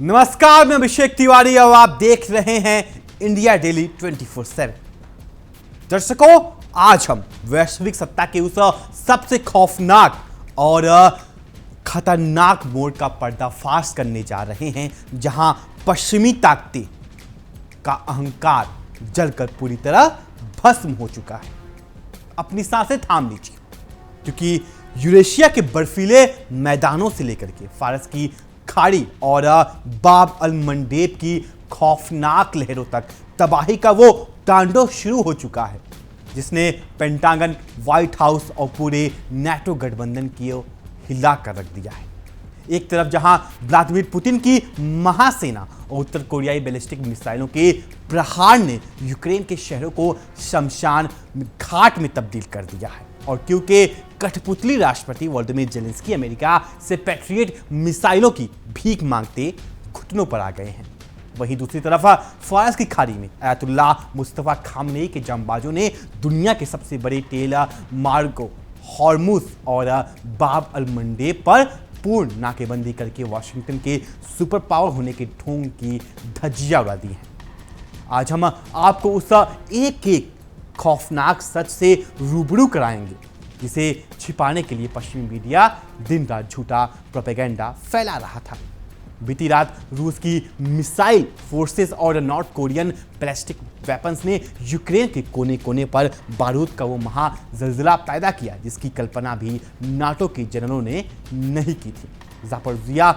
नमस्कार, मैं अभिषेक तिवारी और आप देख रहे हैं इंडिया डेली 24/7। दर्शकों, आज हम वैश्विक सत्ता के उस सबसे खौफनाक और खतरनाक मोड़ का पर्दाफाश करने जा रहे हैं जहां पश्चिमी ताकतें का अहंकार जलकर पूरी तरह भस्म हो चुका है। अपनी सांसें थाम लीजिए, क्योंकि यूरेशिया के बर्फीले मैदानों से लेकर के फारस की खाड़ी और बाब अल मंडेब की खौफनाक लहरों तक तबाही का वो तांडव शुरू हो चुका है, जिसने पेंटागन, व्हाइट हाउस और पूरे नाटो गठबंधन को हिला कर रख दिया है। एक तरफ जहां व्लादिमीर पुतिन की महासेना और उत्तर कोरियाई बैलिस्टिक मिसाइलों के प्रहार ने यूक्रेन के शहरों को शमशान घाट में तब्दील कर दिया है, और क्योंकि कठपुतली राष्ट्रपति वोलोदिमीर जेलेंस्की अमेरिका से पैट्रियट मिसाइलों की भीख मांगते घुटनों पर आ गए हैं, वहीं दूसरी तरफ फारस की खाड़ी में अयातुल्लाह मुस्तफा खामनेई के जांबाजों ने दुनिया के सबसे बड़े तेल मार्गों हॉर्मुज और बाब अल मंडेब पर पूर्ण नाकेबंदी करके वाशिंगटन के सुपर पावर होने के ढोंग की धज्जियां उड़ा दी हैं। आज हम आपको उस एक एक खौफनाक सच से रूबरू कराएंगे, जिसे छिपाने के लिए पश्चिमी मीडिया दिन रात झूठा प्रोपेगेंडा फैला रहा था। बीती रात रूस की मिसाइल फोर्सेस और नॉर्थ कोरियन बैलिस्टिक वेपन्स ने यूक्रेन के कोने कोने पर बारूद का वो महाजल्जला पैदा किया, जिसकी कल्पना भी नाटो के जनरलों ने नहीं की थी। ज़ापोरिज़िया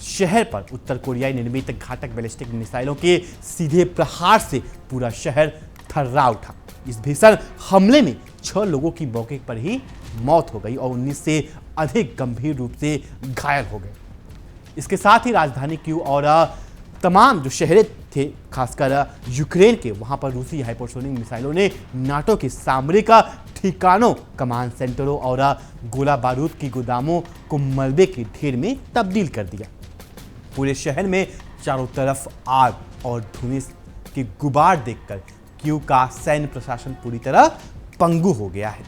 शहर पर उत्तर कोरियाई निर्मित घातक बैलिस्टिक मिसाइलों के सीधे प्रहार से पूरा शहर थर्रा उठा। इस भीषण हमले में 6 लोगों की मौके पर ही मौत हो गई और 19 से अधिक गंभीर रूप से घायल हो गए। इसके साथ ही राजधानी कीव और तमाम जो शहरें थे, खासकर यूक्रेन के, वहां पर रूसी हाइपरसोनिक मिसाइलों ने नाटो के सामरिक ठिकानों, कमांड सेंटरों और गोला बारूद की गोदामों को मलबे के ढेर में तब्दील कर दिया। पूरे शहर में चारों तरफ आग और धुएं के गुबार देखकर कीव का सैन्य प्रशासन पूरी तरह पंगु हो गया है।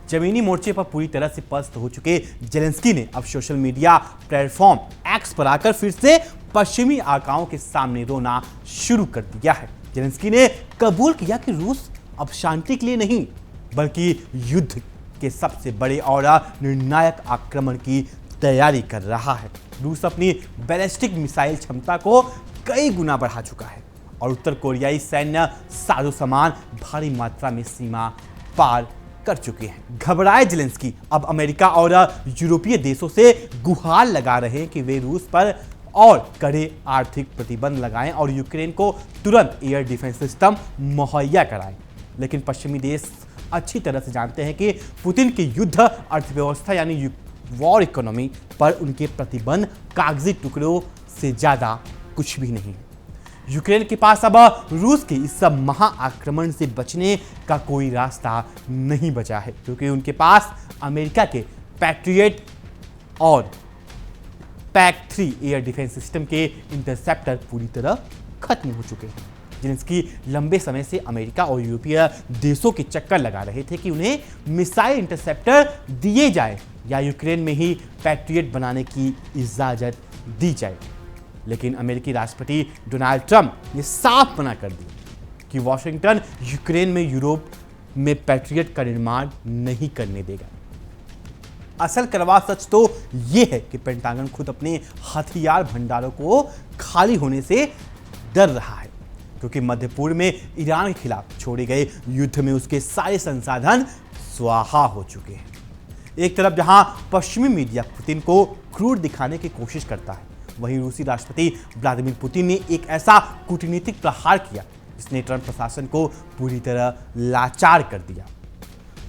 जमीनी मोर्चे पर पूरी तरह से पस्त हो चुके जेलेंस्की ने अब सोशल मीडिया प्लेटफॉर्म एक्स पर आकर फिर से पश्चिमी आकाओं के सामने रोना शुरू कर दिया है। जेलेंस्की ने कबूल किया कि रूस अब शांति के लिए नहीं, बल्कि युद्ध के सबसे बड़े और निर्णायक आक्रमण की तैयारी कर रहा है। रूस अपनी बैलिस्टिक मिसाइल क्षमता को कई गुना बढ़ा चुका है और उत्तर कोरियाई सैन्य साजो सामान भारी मात्रा में सीमा पार कर चुके हैं। घबराए जेलेंस्की अब अमेरिका और यूरोपीय देशों से गुहार लगा रहे हैं कि वे रूस पर और कड़े आर्थिक प्रतिबंध लगाएं और यूक्रेन को तुरंत एयर डिफेंस सिस्टम मुहैया कराएं। लेकिन पश्चिमी देश अच्छी तरह से जानते हैं कि पुतिन की युद्ध अर्थव्यवस्था यानी वॉर इकोनॉमी पर उनके प्रतिबंध कागजी टुकड़ों से ज्यादा कुछ भी नहीं है। यूक्रेन के पास अब रूस के इस सब महाआक्रमण से बचने का कोई रास्ता नहीं बचा है, क्योंकि उनके पास अमेरिका के पैट्रियट और PAC-3 एयर डिफेंस सिस्टम के इंटरसेप्टर पूरी तरह खत्म हो चुके हैं। जेलेंस्की लंबे समय से अमेरिका और यूरोपीय देशों के चक्कर लगा रहे थे कि उन्हें मिसाइल इंटरसेप्टर दिए जाए या यूक्रेन में ही पैट्रियट बनाने की इजाजत दी जाए, लेकिन अमेरिकी राष्ट्रपति डोनाल्ड ट्रंप ने साफ मना कर दिया कि वॉशिंगटन यूक्रेन में यूरोप में पैट्रियट का निर्माण नहीं करने देगा। असल करवा सच तो यह है कि पेंटागन खुद अपने हथियार भंडारों को खाली होने से डर रहा है, क्योंकि मध्य पूर्व में ईरान के खिलाफ छोड़े गए युद्ध में उसके सारे संसाधन स्वाहा हो चुके हैं। एक तरफ जहां पश्चिमी मीडिया पुतिन को क्रूर दिखाने की कोशिश करता है, वहीं रूसी राष्ट्रपति व्लादिमीर पुतिन ने एक ऐसा कूटनीतिक प्रहार किया जिसने ट्रंप प्रशासन को पूरी तरह लाचार कर दिया।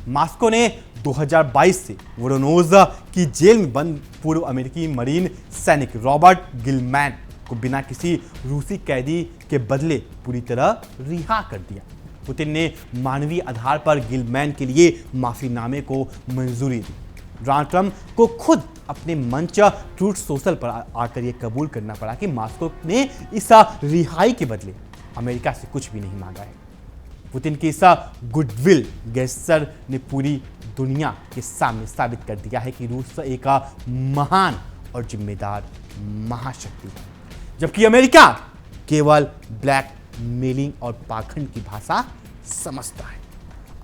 मॉस्को ने 2022 से वोरोनोज की जेल में बंद पूर्व अमेरिकी मरीन सैनिक रॉबर्ट गिलमैन को बिना किसी रूसी कैदी के बदले पूरी तरह रिहा कर दिया। पुतिन ने मानवीय आधार पर गिलमैन के लिए माफीनामे को मंजूरी दी। डोनाल्ड ट्रंप को खुद अपने मंच ट्रूथ सोशल पर आकर यह कबूल करना पड़ा कि मॉस्को ने इस रिहाई के बदले अमेरिका से कुछ भी नहीं मांगा है। पुतिन की इस गुडविल गेस्चर ने पूरी दुनिया के सामने साबित कर दिया है कि रूस एक महान और जिम्मेदार महाशक्ति है। जबकि अमेरिका केवल ब्लैक मेलिंग और पाखंड की भाषा समझता है।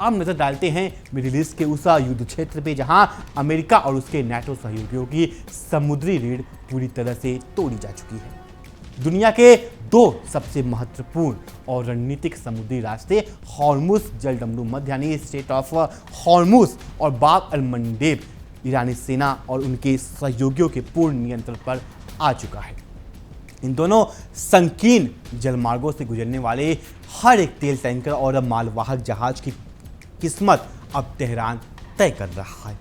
अब नजर डालते हैं मिडिल ईस्ट के उस युद्ध क्षेत्र पे जहां अमेरिका और उसके नाटो सहयोगियों की समुद्री रीढ़ पूरी तरह से तोड़ी जा चुकी है। दुनिया के दो सबसे महत्वपूर्ण और रणनीतिक समुद्री रास्ते हॉर्मुज जलडमरू मध्य यानी स्ट्रेट ऑफ हॉर्मुज और बाब अल मंडेब ईरानी सेना और उनके सहयोगियों के पूर्ण नियंत्रण पर आ चुका है। इन दोनों संकीर्ण जलमार्गों से गुजरने वाले हर एक तेल टैंकर और मालवाहक जहाज की किस्मत अब तेहरान तय कर रहा है।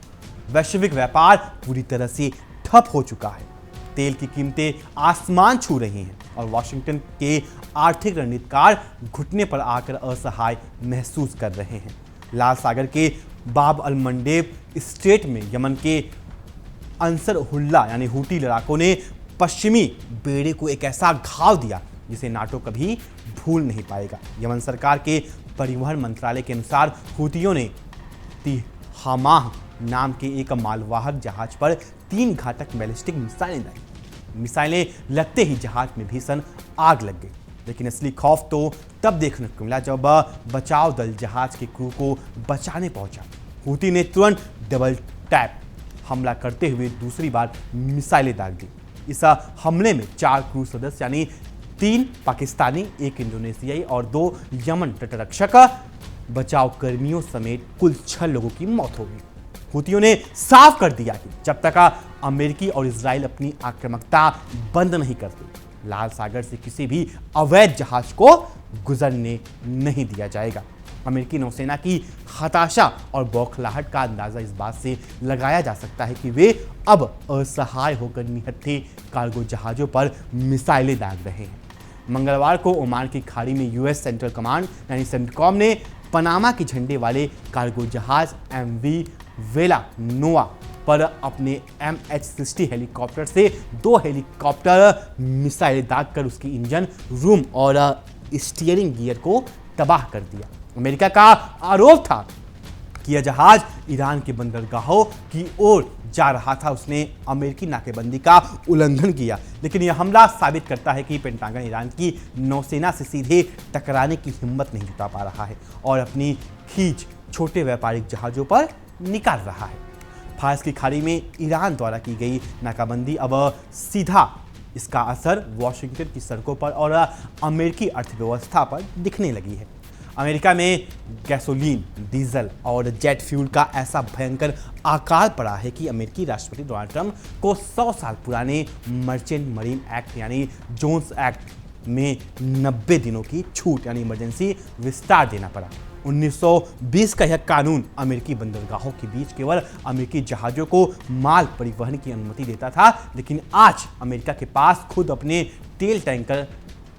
वैश्विक व्यापार पूरी तरह से ठप हो चुका है। तेल की कीमतें आसमान छू रही हैं और वॉशिंगटन के आर्थिक रणनीतिकार घुटने पर आकर असहाय महसूस कर रहे हैं। लाल सागर के बाब अल मंडेब स्ट्रेट में यमन के अंसर हुल्ला यानी हूटी लड़ाकों ने पश्चिमी बेड़े को एक ऐसा घाव दिया जिसे नाटो कभी भूल नहीं पाएगा। यमन सरकार के परिवहन मंत्रालय के अनुसार हूतियों ने तिहामाह नाम के एक मालवाहक जहाज पर 3 घातक बैलिस्टिक मिसाइलें दागी। मिसाइलें लगते ही जहाज में भीषण आग लग गई, लेकिन असली खौफ तो तब देखने को मिला जब बचाव दल जहाज के क्रू को बचाने पहुंचा। हूती ने तुरंत डबल टैप हमला करते हुए दूसरी बार मिसाइलें दाग दी। इस हमले में 4 क्रू सदस्य यानी 3 पाकिस्तानी, 1 इंडोनेशियाई और 2 यमन तटरक्षक बचाव कर्मियों समेत कुल 6 लोगों की मौत हो गई। हूतियों ने साफ कर दिया कि जब तक अमेरिकी और इजराइल अपनी आक्रामकता बंद नहीं करते, लाल सागर से किसी भी अवैध जहाज को गुजरने नहीं दिया जाएगा। अमेरिकी नौसेना की हताशा और बौखलाहट का अंदाजा इस बात से लगाया जा सकता है कि वे अब असहाय होकर निहत्थे कार्गो जहाजों पर मिसाइलें दाग रहे हैं। मंगलवार को ओमान की खाड़ी में यूएस सेंट्रल कमांड यानी सेंटकॉम ने पनामा के झंडे वाले कार्गो जहाज MV वेला नोआ पर अपने MH-60 हेलीकॉप्टर से 2 हेलीकॉप्टर मिसाइलें दागकर उसकी इंजन रूम और स्टीयरिंग गियर को तबाह कर दिया। अमेरिका का आरोप था कि यह जहाज ईरान के बंदरगाहों की ओर जा रहा था। उसने अमेरिकी नाकेबंदी का उल्लंघन किया, लेकिन यह हमला साबित करता है कि पेंटागन ईरान की नौसेना से सीधे टकराने की हिम्मत नहीं जुटा पा रहा है और अपनी खींच छोटे व्यापारिक जहाजों पर निकाल रहा है। फारस की खाड़ी में ईरान द्वारा की गई नाकाबंदी अब सीधा इसका असर वॉशिंगटन की सड़कों पर और अमेरिकी अर्थव्यवस्था पर दिखने लगी है। अमेरिका में गैसोलीन, डीजल और जेट फ्यूल का ऐसा भयंकर आकार पड़ा है कि अमेरिकी राष्ट्रपति डोनाल्ड ट्रंप को 100 साल पुराने मर्चेंट मरीन एक्ट यानी जोन्स एक्ट में 90 दिनों की छूट यानी इमरजेंसी विस्तार देना पड़ा। 1920 का यह कानून अमेरिकी बंदरगाहों के बीच केवल अमेरिकी जहाज़ों को माल परिवहन की अनुमति देता था, लेकिन आज अमेरिका के पास खुद अपने तेल टैंकर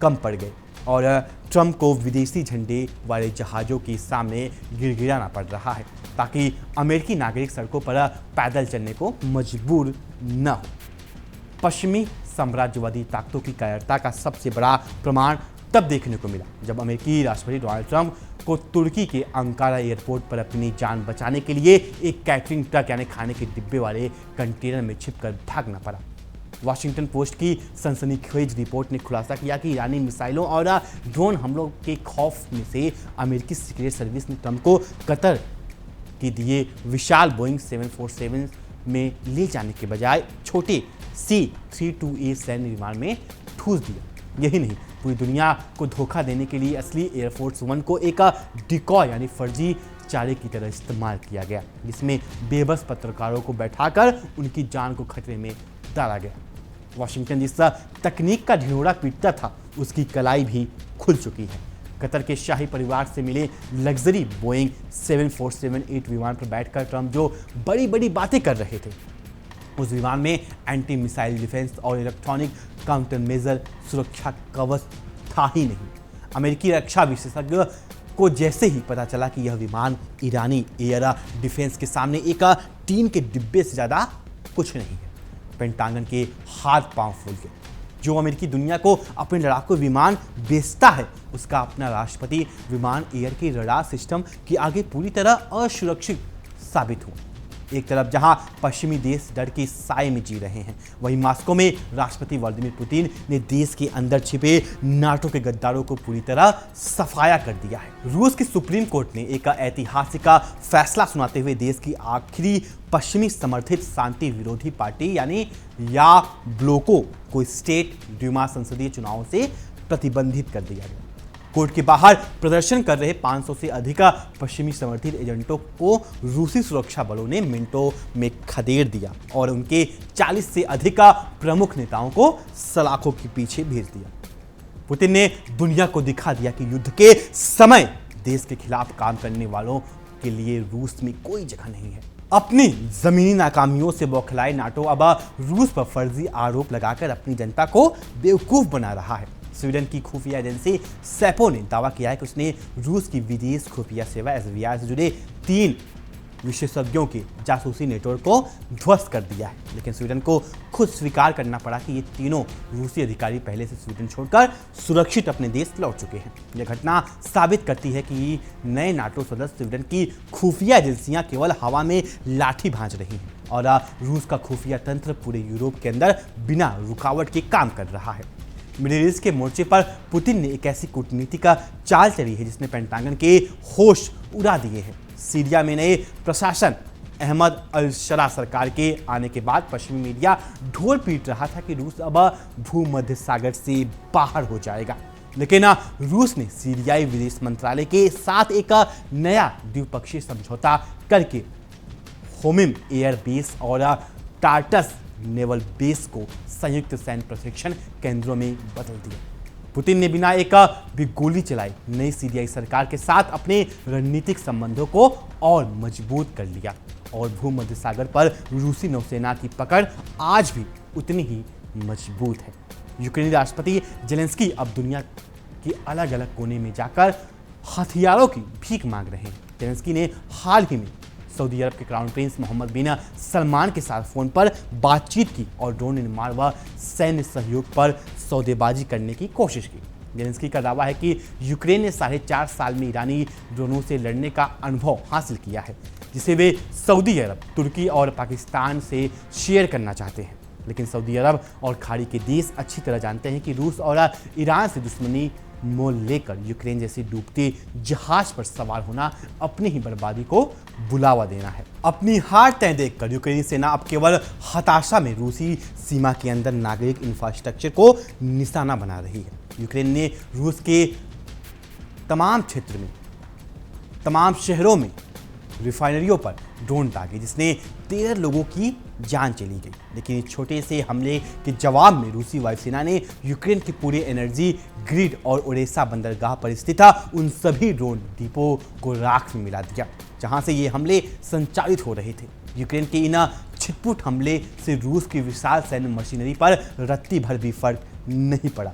कम पड़ गए और ट्रंप को विदेशी झंडे वाले जहाज़ों के सामने गिड़गिड़ाना पड़ रहा है ताकि अमेरिकी नागरिक सड़कों पर पैदल चलने को मजबूर न हो। पश्चिमी साम्राज्यवादी ताकतों की कायरता का सबसे बड़ा प्रमाण तब देखने को मिला जब अमेरिकी राष्ट्रपति डोनाल्ड ट्रंप को तुर्की के अंकारा एयरपोर्ट पर अपनी जान बचाने के लिए एक कैटरिंग ट्रक यानी खाने के डिब्बे वाले कंटेनर में छिपकर भागना पड़ा। वाशिंगटन पोस्ट की सनसनीखेज रिपोर्ट ने खुलासा किया कि ईरानी मिसाइलों और ड्रोन हमलों के खौफ में से अमेरिकी सीक्रेट सर्विस ने ट्रंप को कतर के दिए विशाल बोइंग 747 में ले जाने के बजाय छोटे C-32A सैन्य विमान में ठूस दिया। यही नहीं, पूरी दुनिया को धोखा देने के लिए असली एयरफोर्स 1 को एक डिकॉय यानी फर्जी चारे की तरह इस्तेमाल किया गया, जिसमें बेबस पत्रकारों को बैठाकर उनकी जान को खतरे में डाला गया। वाशिंगटन जिस तकनीक का ढिंढोरा पीटता था उसकी कलाई भी खुल चुकी है। कतर के शाही परिवार से मिले लग्जरी बोइंग 747-8 विमान पर बैठकर ट्रंप जो बड़ी बड़ी बातें कर रहे थे, उस विमान में एंटी मिसाइल डिफेंस और इलेक्ट्रॉनिक काउंटर मेजर सुरक्षा कवच था ही नहीं। अमेरिकी रक्षा विशेषज्ञ को जैसे ही पता चला कि यह विमान ईरानी एयर डिफेंस के सामने एक टीन के डिब्बे से ज़्यादा कुछ नहीं है, पेंटागन के हाथ पांव फूल गए। जो अमेरिकी दुनिया को अपने लड़ाकू विमान बेचता है, उसका अपना राष्ट्रपति विमान एयर के रडार सिस्टम के आगे पूरी तरह असुरक्षित साबित हुआ। एक तरफ जहां पश्चिमी देश डर के साए में जी रहे हैं, वहीं मॉस्को में राष्ट्रपति व्लादिमीर पुतिन ने देश के अंदर छिपे नाटो के गद्दारों को पूरी तरह सफाया कर दिया है। रूस की सुप्रीम कोर्ट ने एक ऐतिहासिक फैसला सुनाते हुए देश की आखिरी पश्चिमी समर्थित शांति विरोधी पार्टी यानी या ब्लोको को स्टेट ड्यूमा संसदीय चुनावों से प्रतिबंधित कर दिया गया। कोर्ट के बाहर प्रदर्शन कर रहे 500 से अधिक पश्चिमी समर्थित एजेंटों को रूसी सुरक्षा बलों ने मिनटों में खदेड़ दिया और उनके 40 से अधिक प्रमुख नेताओं को सलाखों के पीछे भेज दिया। पुतिन ने दुनिया को दिखा दिया कि युद्ध के समय देश के खिलाफ काम करने वालों के लिए रूस में कोई जगह नहीं है। अपनी जमीनी नाकामियों से बौखलाए नाटो अब रूस पर फर्जी आरोप लगाकर अपनी जनता को बेवकूफ बना रहा है। स्वीडन की खुफिया एजेंसी सेपो ने दावा किया है कि उसने रूस की विदेश खुफिया सेवा एसवीआर से जुड़े 3 विशेषज्ञों के जासूसी नेटवर्क को ध्वस्त कर दिया है, लेकिन स्वीडन को खुद स्वीकार करना पड़ा कि ये तीनों रूसी अधिकारी पहले से स्वीडन छोड़कर सुरक्षित अपने देश लौट चुके हैं। यह घटना साबित करती है कि नए नाटो सदस्य स्वीडन की खुफिया एजेंसियां केवल हवा में लाठी भांज रही हैं और रूस का खुफिया तंत्र पूरे यूरोप के अंदर बिना रुकावट के काम कर रहा है। मिडिल ईस्ट के मोर्चे पर पुतिन ने एक ऐसी कूटनीति का चाल चली है जिसने पेंटागन के होश उड़ा दिए हैं। सीरिया में नए प्रशासन अहमद अल शरा सरकार के आने के बाद पश्चिमी मीडिया ढोल पीट रहा था कि रूस अब भूमध्य सागर से बाहर हो जाएगा, लेकिन रूस ने सीरियाई विदेश मंत्रालय के साथ एक नया द्विपक्षीय समझौता करके होमिम एयर बेस और टार्टस नेवल बेस को संयुक्त सैन्य प्रशिक्षण केंद्रों में बदल दिया। पुतिन ने बिना एक भी गोली चलाई नई सीरियाई सरकार के साथ अपने रणनीतिक संबंधों को और मजबूत कर लिया और भूमध्य सागर पर रूसी नौसेना की पकड़ आज भी उतनी ही मजबूत है। यूक्रेनी राष्ट्रपति जेलेंस्की अब दुनिया के अलग अलग कोने में जाकर हथियारों की भीख मांग रहे हैं। जेलेंस्की ने हाल ही में सऊदी अरब के क्राउन प्रिंस मोहम्मद बिन सलमान के साथ फोन पर बातचीत की और ड्रोन निर्माण व सैन्य सहयोग पर सौदेबाजी करने की कोशिश की। जेलेंस्की का दावा है कि यूक्रेन ने 4.5 साल में ईरानी ड्रोनों से लड़ने का अनुभव हासिल किया है, जिसे वे सऊदी अरब, तुर्की और पाकिस्तान से शेयर करना चाहते हैं। लेकिन सऊदी अरब और खाड़ी के देश अच्छी तरह जानते हैं कि रूस और ईरान से दुश्मनी मोल लेकर यूक्रेन जैसे डूबते जहाज पर सवार होना अपनी ही बर्बादी को बुलावा देना है। अपनी हार तय देखकर यूक्रेनी सेना अब केवल हताशा में रूसी सीमा के अंदर नागरिक इंफ्रास्ट्रक्चर को निशाना बना रही है। यूक्रेन ने रूस के तमाम क्षेत्र में, तमाम शहरों में रिफाइनरियों पर ड्रोन दागे, जिसने 13 लोगों की जान चली गई। लेकिन इस छोटे से हमले के जवाब में रूसी वायुसेना ने यूक्रेन के पूरे एनर्जी ग्रिड और ओडेसा बंदरगाह पर स्थित उन सभी ड्रोन डिपो को राख में मिला दिया जहां से ये हमले संचालित हो रहे थे। यूक्रेन के इन छिटपुट हमले से रूस की विशाल सैन्य मशीनरी पर रत्ती भर भी फर्क नहीं पड़ा।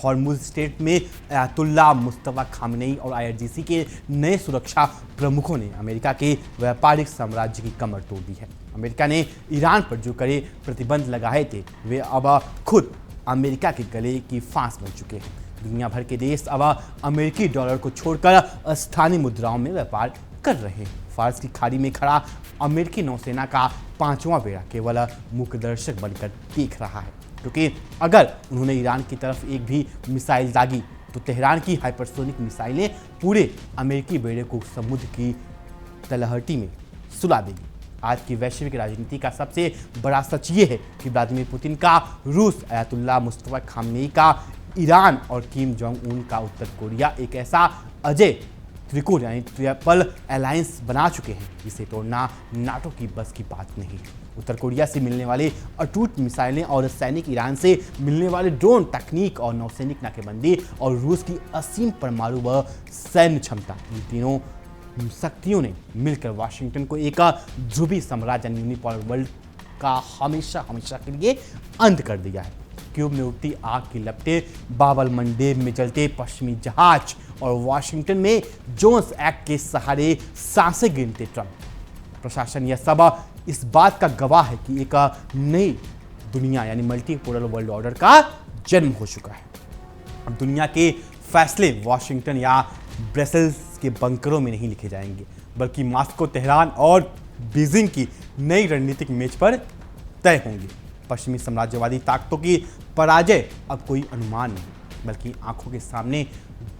हॉर्मुज स्टेट में अयातुल्ला मुस्तफा खामनेई और आईआरजीसी के नए सुरक्षा प्रमुखों ने अमेरिका के व्यापारिक साम्राज्य की कमर तोड़ दी है। अमेरिका ने ईरान पर जो कड़े प्रतिबंध लगाए थे वे अब खुद अमेरिका के गले की फांस बन चुके हैं। दुनिया भर के देश अब अमेरिकी डॉलर को छोड़कर स्थानीय मुद्राओं में व्यापार कर रहे हैं। फारस की खाड़ी में खड़ा अमेरिकी नौसेना का 5वां बेड़ा केवल मुखदर्शक बनकर देख रहा है, क्योंकि अगर उन्होंने ईरान की तरफ एक भी मिसाइल दागी तो तेहरान की हाइपरसोनिक मिसाइलें पूरे अमेरिकी बेड़े को समुद्र की तलहटी में सुला देगी। आज की वैश्विक राजनीति का सबसे बड़ा सच ये है कि व्लादिमीर पुतिन का रूस, अयातुल्ला मुस्तफा खामनेई का ईरान और किम जोंग उन का उत्तर कोरिया एक ऐसा अजय त्रिकोण यानी ट्रिपल अलायंस बना चुके हैं जिसे तोड़ना नाटो की बस की बात नहीं है। उत्तर कोरिया से मिलने वाले अटूट मिसाइलें और सैनिक, ईरान से मिलने वाले ड्रोन तकनीक और नौसैनिक नाकेबंदी और रूस की असीम परमाणु व सैन्य क्षमता, इन तीनों शक्तियों ने मिलकर वाशिंगटन को एक ध्रुवीय साम्राज्य यूनिपोलर वर्ल्ड का हमेशा के लिए अंत कर दिया है। क्यूब में उठती आग की लपटें, बाबल मंडेब में चलते पश्चिमी जहाज और वाशिंगटन में जोन्स एक्ट के सहारे सांसें गिनते ट्रंप प्रशासन, यह सब इस बात का गवाह है कि एक नई दुनिया यानी मल्टीपोलर वर्ल्ड ऑर्डर का जन्म हो चुका है। अब दुनिया के फैसले वाशिंगटन या ब्रसेल्स के बंकरों में नहीं लिखे जाएंगे, बल्कि मॉस्को, तेहरान और बीजिंग की नई रणनीतिक मेज पर तय होंगी। पश्चिमी साम्राज्यवादी ताकतों की पराजय अब कोई अनुमान नहीं, बल्कि आंखों के सामने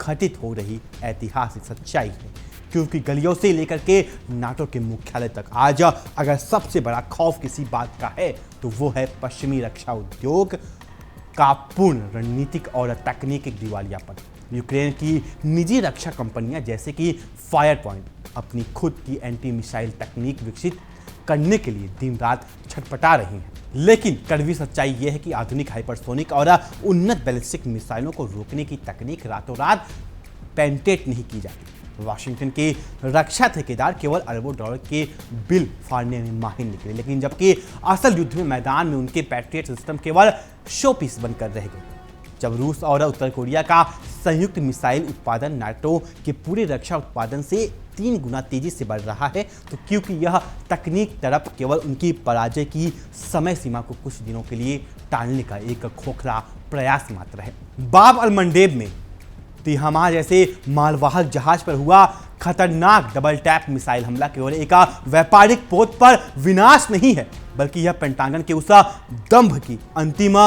घटित हो रही ऐतिहासिक सच्चाई है। क्योंकि गलियों से लेकर के नाटो के मुख्यालय तक आज अगर सबसे बड़ा खौफ किसी बात का है तो वो है पश्चिमी रक्षा उद्योग का पूर्ण रणनीतिक और तकनीकी दिवालियापन। यूक्रेन की निजी रक्षा कंपनियां जैसे कि फायर पॉइंट अपनी खुद की एंटी मिसाइल तकनीक विकसित करने के लिए दिन रात छटपटा रही हैं। लेकिन कड़वी सच्चाई यह है कि आधुनिक हाइपरसोनिक और उन्नत बैलिस्टिक मिसाइलों को रोकने की तकनीक रातों रात पेटेंट नहीं की जाती। वाशिंगटन के रक्षा ठेकेदार केवल अरबों डॉलर के बिल फाड़ने में माहिर निकले, लेकिन जबकि असल युद्ध में मैदान में उनके पैट्रियट सिस्टम केवल शो पीस बनकर रह गए। जब रूस और उत्तर कोरिया का संयुक्त मिसाइल उत्पादन नाटो के पूरे रक्षा उत्पादन से 3 गुना तेजी से बढ़ रहा है, तो क्योंकि यह तकनीक तरफ केवल उनकी पराजय की समय सीमा को कुछ दिनों के लिए टालने का एक खोखला प्रयास मात्र है। बाब अल मंडेब में तिहामा जैसे मालवाहक जहाज पर हुआ खतरनाक डबल टैप मिसाइल हमला केवल एक व्यापारिक पोत पर विनाश नहीं है, बल्कि यह पेंटागन के उस दंभ की अंतिम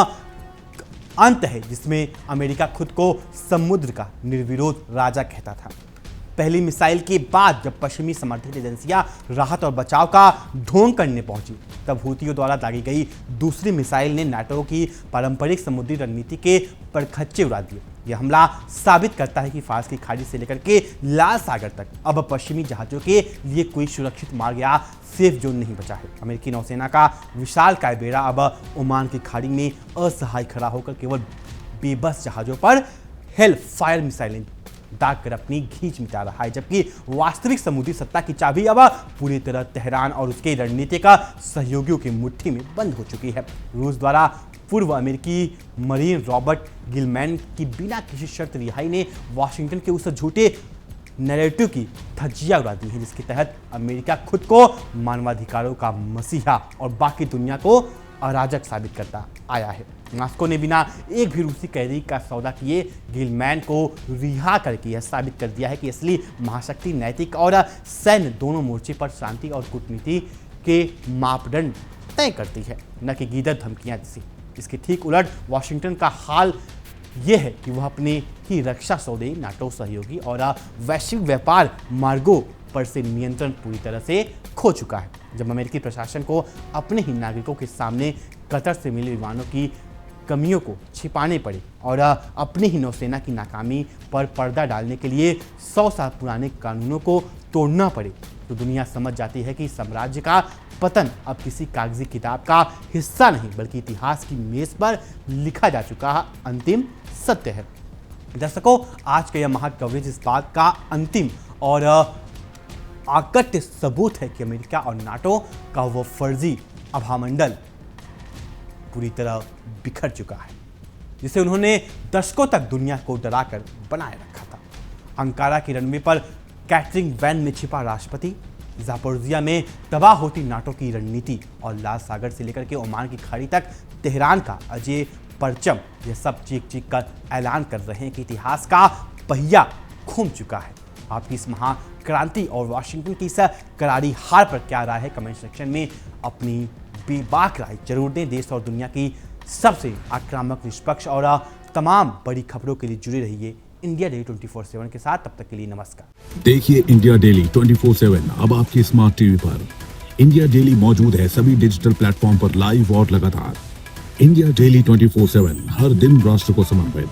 अंत है जिसमें अमेरिका खुद को समुद्र का निर्विरोध राजा कहता था। पहली मिसाइल के बाद जब पश्चिमी समर्थित एजेंसियां राहत और बचाव का ढोंग करने पहुंची, तब हूतियों द्वारा दागी गई दूसरी मिसाइल ने नाटो की पारंपरिक समुद्री रणनीति के परखच्चे उड़ा दिए। यह हमला साबित करता है कि फारस की खाड़ी से लेकर के लाल सागर तक अब पश्चिमी जहाजों के लिए कोई सुरक्षित मार्ग या सेफ जोन नहीं बचा है। अमेरिकी नौसेना का विशाल काय बेड़ा अब ओमान की खाड़ी में असहाय खड़ा होकर केवल बेबस जहाजों पर हेल फायर मिसाइलें दाग कर अपनी खींच मिटा रहा है, जबकि वास्तविक समुद्री सत्ता की चाबी अब पूरी तरह तेहरान और उसके रणनीतिक सहयोगियों की मुट्ठी में बंद हो चुकी है। रूस द्वारा पूर्व अमेरिकी मरीन रॉबर्ट गिलमैन की बिना किसी शर्त रिहाई ने वाशिंगटन के उस झूठे नैरेटिव की धज्जियां उड़ा दी है जिसके तहत अमेरिका खुद को मानवाधिकारों का मसीहा और बाकी दुनिया को अराजक साबित करता आया है। मॉस्को ने बिना एक भी रूसी कैदी का सौदा किए गिलमैन को रिहा करके यह साबित कर दिया है कि असली महाशक्ति नैतिक और सैन्य दोनों मोर्चे पर शांति और कूटनीति के मापदंड तय करती है, न कि गीदड़ धमकियां जैसी। इसके ठीक उलट वाशिंगटन का हाल यह है कि वह अपने ही रक्षा सौदे, नाटो सहयोगी और वैश्विक व्यापार मार्गों पर से नियंत्रण पूरी तरह से खो चुका है। जब अमेरिकी प्रशासन को अपने ही नागरिकों के सामने कतर से मिले विमानों की कमियों को छिपाने पड़े और अपनी ही नौसेना की नाकामी पर पर्दा डालने के लिए 100 साल पुराने कानूनों को तोड़ना पड़े, तो दुनिया समझ जाती है कि साम्राज्य का पतन अब किसी कागजी किताब का हिस्सा नहीं बल्कि इतिहास की मेज पर लिखा जा चुका अंतिम सत्य है। दर्शकों, आज का यह महा कवरेज इस बात का अंतिम और आकट सबूत है कि अमेरिका और नाटो का वो फर्जी अभामंडल पूरी तरह बिखर चुका है जिसे उन्होंने दशकों तक दुनिया को डराकर बनाए रखा था। अंकारा की रनवे पर कैटरिंग वैन में छिपा राष्ट्रपति, जापोरिजिया में तबाह होती नाटो की रणनीति और लाल सागर से लेकर के ओमान की खाड़ी तक तेहरान का अजय परचम, यह सब चीख चीख कर ऐलान कर रहे हैं कि इतिहास का पहिया घूम चुका है। आपकी इस महाक्रांति और वाशिंगटन की इस करारी हार पर क्या राय है, कमेंट सेक्शन में अपनी बेबाक राय जरूर दें। देश और दुनिया की सबसे आक्रामक, निष्पक्ष और तमाम बड़ी खबरों के लिए जुड़े रहिए इंडिया डेली 24/7 के साथ। तब तक के लिए नमस्कार। देखिए इंडिया डेली 24/7 अब आपकी स्मार्ट टीवी पर। इंडिया डेली मौजूद है सभी डिजिटल प्लेटफॉर्म पर लाइव और लगातार। इंडिया डेली 24/7 हर दिन राष्ट्र को समर्पित।